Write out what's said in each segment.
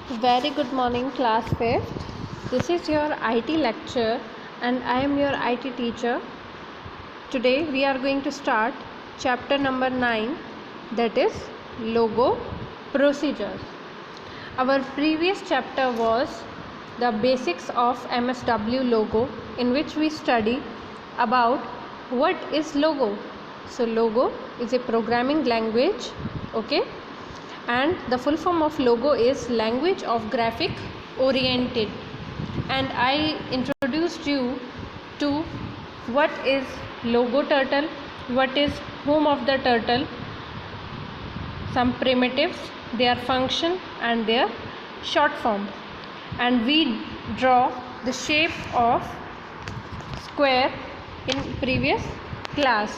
Very good morning, class 5th. This is your IT lecture and I am your IT teacher. Today we are going to start chapter number 9, that is logo procedures. Our previous chapter was the basics of MSW logo, in which we study about what is logo. So logo is a programming language, okay, and the full form of logo is language of graphic oriented. And I introduced you to what is logo turtle, what is home of the turtle, some primitives, their function and their short form, and we draw the shape of square in previous class,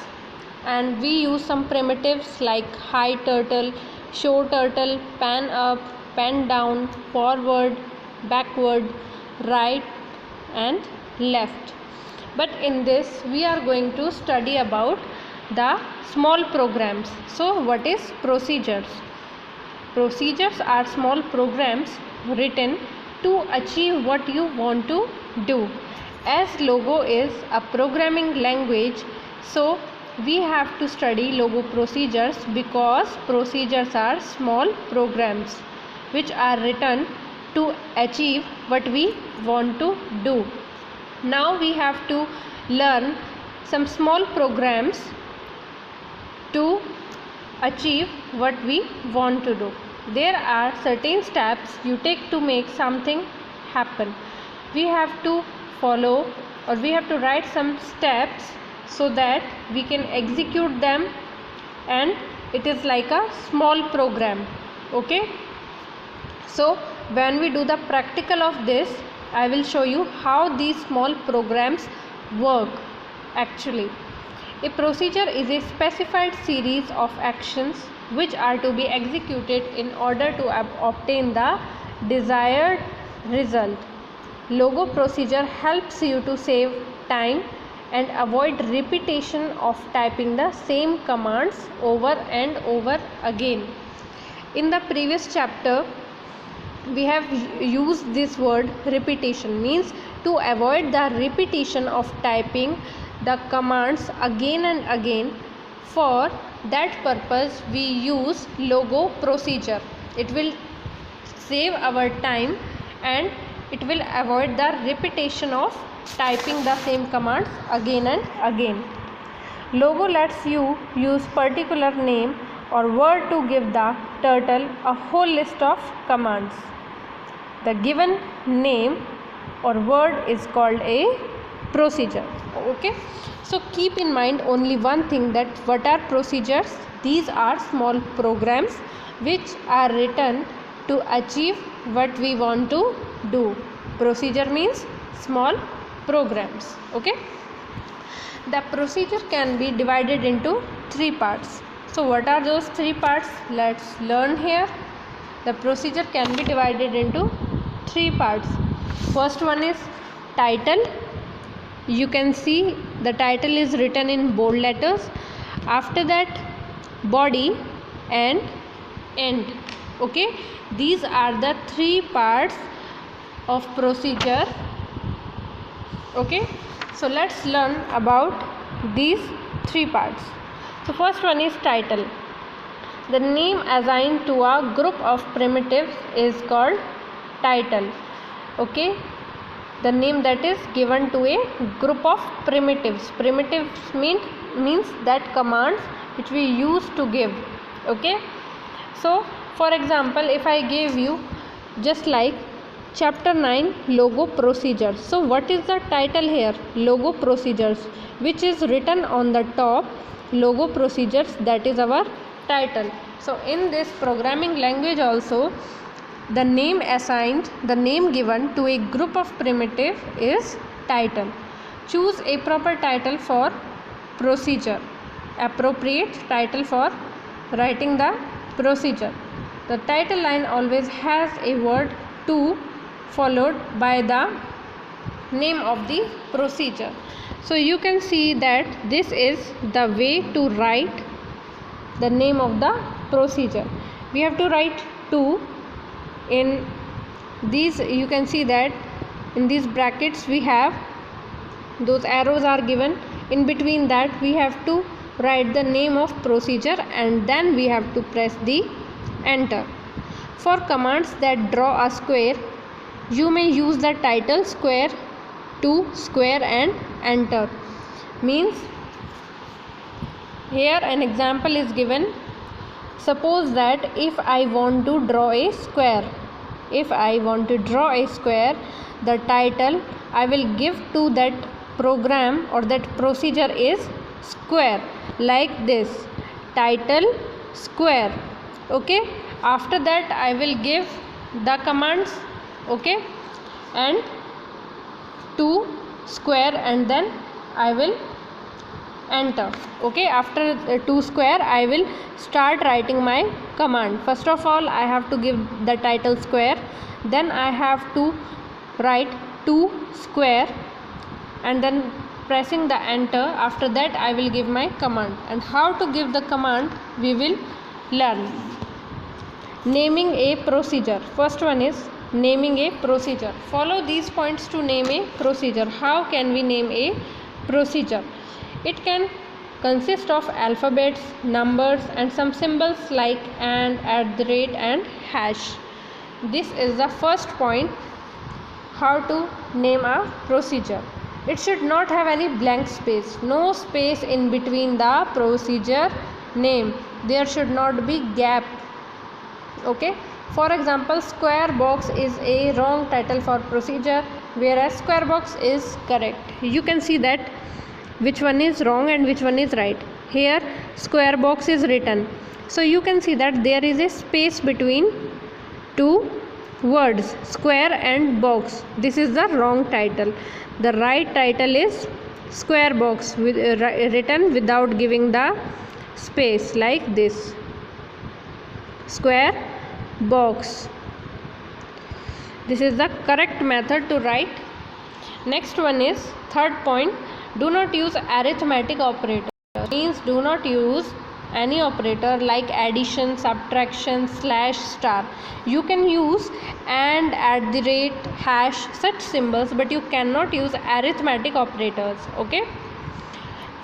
and we use some primitives like high turtle, show turtle, pan up, pan down, forward, backward, right and left. But in this we are going to study about the small programs. So what is procedures? Procedures are small programs written to achieve what you want to do. As logo is a programming language, so we have to study logo procedures because procedures are small programs which are written to achieve what we want to do. Now we have to learn some small programs to achieve what we want to do. There are certain steps you take to make something happen. We have to follow, or we have to write some steps so that we can execute them, and it is like a small program, okay. So when we do the practical of this, I will show you how these small programs work actually. A procedure is a specified series of actions which are to be executed in order to obtain the desired result. Logo procedure helps you to save time and avoid repetition of typing the same commands over and over again. In the previous chapter, we have used this word repetition, means to avoid the repetition of typing the commands again and again. For that purpose we use logo procedure. It will save our time and it will avoid the repetition of typing the same commands again and again. Logo lets you use particular name or word to give the turtle a whole list of commands. The given name or word is called a procedure, okay. So keep in mind only one thing, that what are procedures? These are small programs which are written to achieve what we want to do. Procedure means small programs, okay. The procedure can be divided into 3 parts. So what are those 3 parts? Let's learn here. The procedure can be divided into 3 parts. First one is title. You can see the title is written in bold letters. After that, body and end, okay. These are the 3 parts of procedure, okay. So let's learn about these 3 parts. So first one is title. The name assigned to a group of primitives is called title, okay. The name that is given to a group of primitives. Primitives means that commands which we use to give, okay. So for example, if I gave you just like chapter 9 logo procedures, so what is the title here? Logo procedures, which is written on the top. Logo procedures, that is our title. So in this programming language also, the name assigned, the name given to a group of primitive is title. Choose a proper title for procedure, appropriate title for writing the procedure. The title line always has a word to followed by the name of the procedure. So you can see that this is the way to write the name of the procedure. We have to write 2 in these you can see that in these brackets we have those arrows are given. In between that we have to write the name of procedure and then we have to press the enter. For commands that draw a square, you may use the title square to square and enter. Means here an example is given. Suppose that if I want to draw a square, the title I will give to that program or that procedure is square, like this, title square. Okay, after that I will give the commands, okay, and to square and then I will enter. Okay, after to square I will start writing my command. First of all I have to give the title square, then I have to write to square and then pressing the enter. After that I will give my command, and how to give the command we will learn. Naming a procedure. First one is naming a procedure. Follow these points to name a procedure. How can we name a procedure? It can consist of alphabets, numbers and some symbols like and, @ and hash. This is the first point, how to name a procedure. It should not have any blank space, no space in between the procedure name. There should not be gap. Okay, for example, square box is a wrong title for procedure, whereas square box is correct. You can see that which one is wrong and which one is right. Here square box is written, so you can see that there is a space between two words, square and box. This is the wrong title. The right title is square box with written without giving the space, like this, square box. This is the correct method to write. Next one is third point, do not use arithmetic operator. Means do not use any operator like addition, subtraction, slash, star. You can use and, @ hash, such symbols, but you cannot use arithmetic operators. Okay,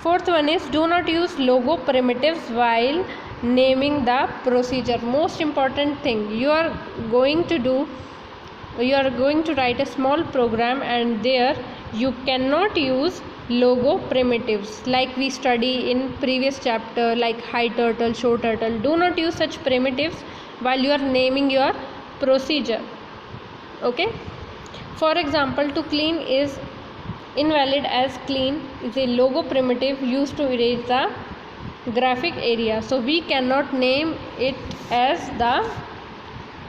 fourth one is do not use logo primitives while naming the procedure. Most important thing, you are going to write a small program and there you cannot use logo primitives like we study in previous chapter, like high turtle, show turtle. Do not use such primitives while you are naming your procedure. Okay, for example, to clean is invalid, as clean is a logo primitive used to erase the graphic area, so we cannot name it as the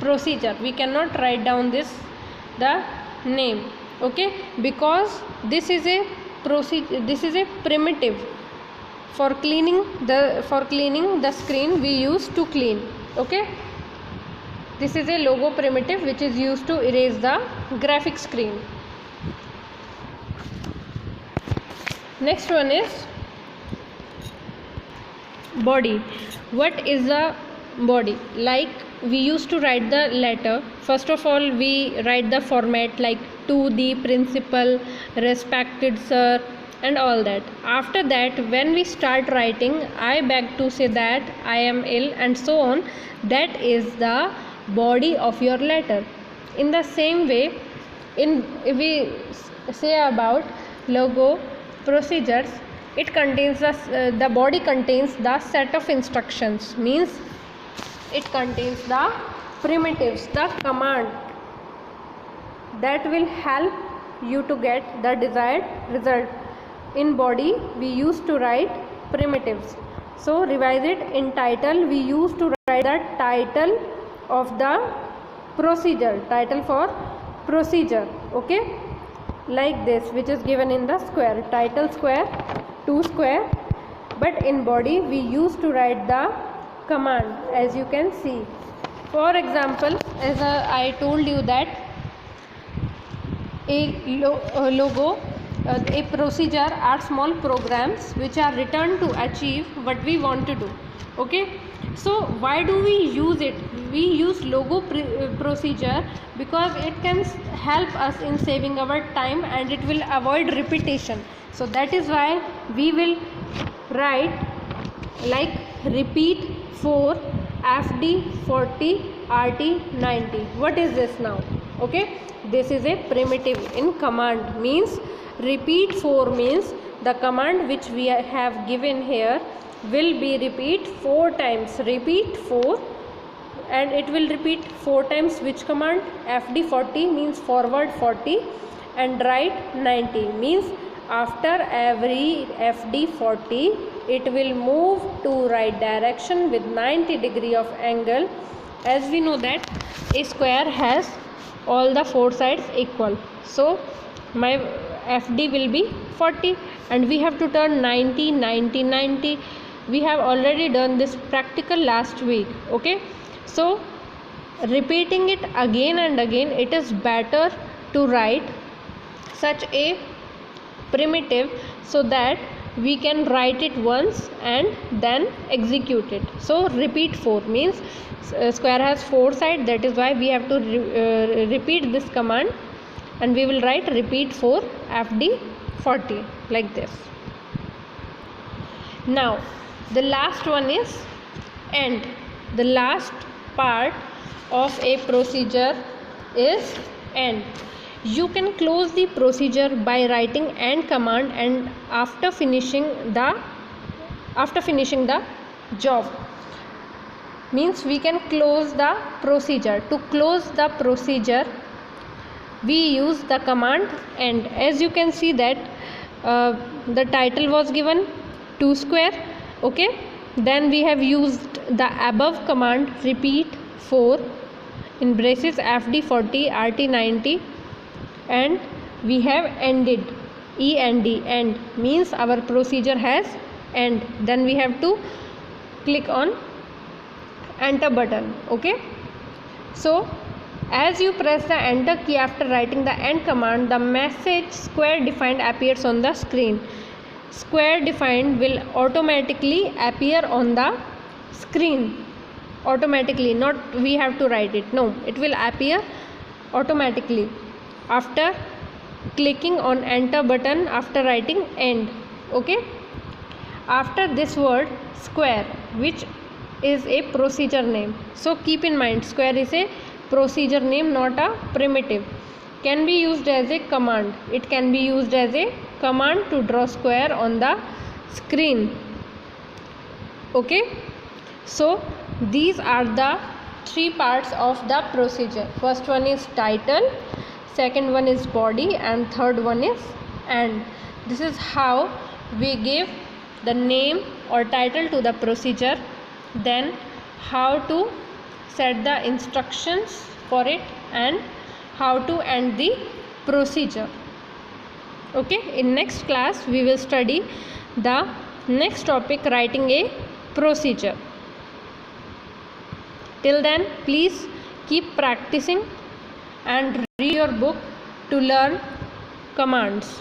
procedure. We cannot write down the name. Okay, because this is a primitive. For cleaning the screen we use to clean. Okay, this is a logo primitive which is used to erase the graphic screen. Next one is body. What is the body? Like we used to write the letter. First of all we write the format like to the principal, respected sir, and all that. After that when we start writing I beg to say that I am ill and so on, that is the body of your letter. In the same way, if we say about logo procedures, it contains the body contains the set of instructions. Means it contains the primitives, the command that will help you to get the desired result. In body we used to write primitives. So revise it. In title we used to write the title of the procedure, title for procedure. Okay, like this, which is given in the square, title square, to square. But in body we used to write the command, as you can see. For example, as I told you that a procedure are small programs which are written to achieve what we want to do. Okay, so why do we use it? we use logo procedure because it can help us in saving our time and it will avoid repetition. So that is why we will write like repeat 4 FD 40 RT 90. What is this now? Okay, this is a primitive in command. Means repeat 4 means the command which we have given here will be repeat 4 times. Repeat 4 and it will repeat 4 times which command? FD 40 means forward 40 and right 90 means after every FD 40 it will move to right direction with 90 degree of angle. As we know that a square has all the 4 sides equal, so my FD will be 40 and we have to turn 90 90 90. We have already done this practical last week. Okay, so repeating it again and again, it is better to write such a primitive so that we can write it once and then execute it. So repeat 4 means square has 4 sides, that is why we have to repeat this command and we will write repeat 4 FD 40 like this. Now the last one is end. The last part of a procedure is end. You can close the procedure by writing end command and after finishing the job. Means we can close the procedure. To close the procedure we use the command end. As you can see that the title was given 2 square. Okay, then we have used the above command repeat 4 in braces FD 40 RT 90 and we have ended end means our procedure has end. Then we have to click on enter button. Okay, so as you press the enter key after writing the end command, the message square defined appears on the screen. Square defined will automatically appear on the screen automatically, not we have to write it. No, it will appear automatically after clicking on enter button after writing end. Okay, after this word square, which is a procedure name, so keep in mind square is a procedure name, not a primitive. Can be used as a command. It can be used as a command to draw square on the screen. Okay, so these are the 3 parts of the procedure. First one is title, second one is body and third one is end. This is how we give the name or title to the procedure, then how to set the instructions for it and how to end the procedure. Okay, in next class we will study the next topic, writing a procedure. Till then, please keep practicing and read your book to learn commands.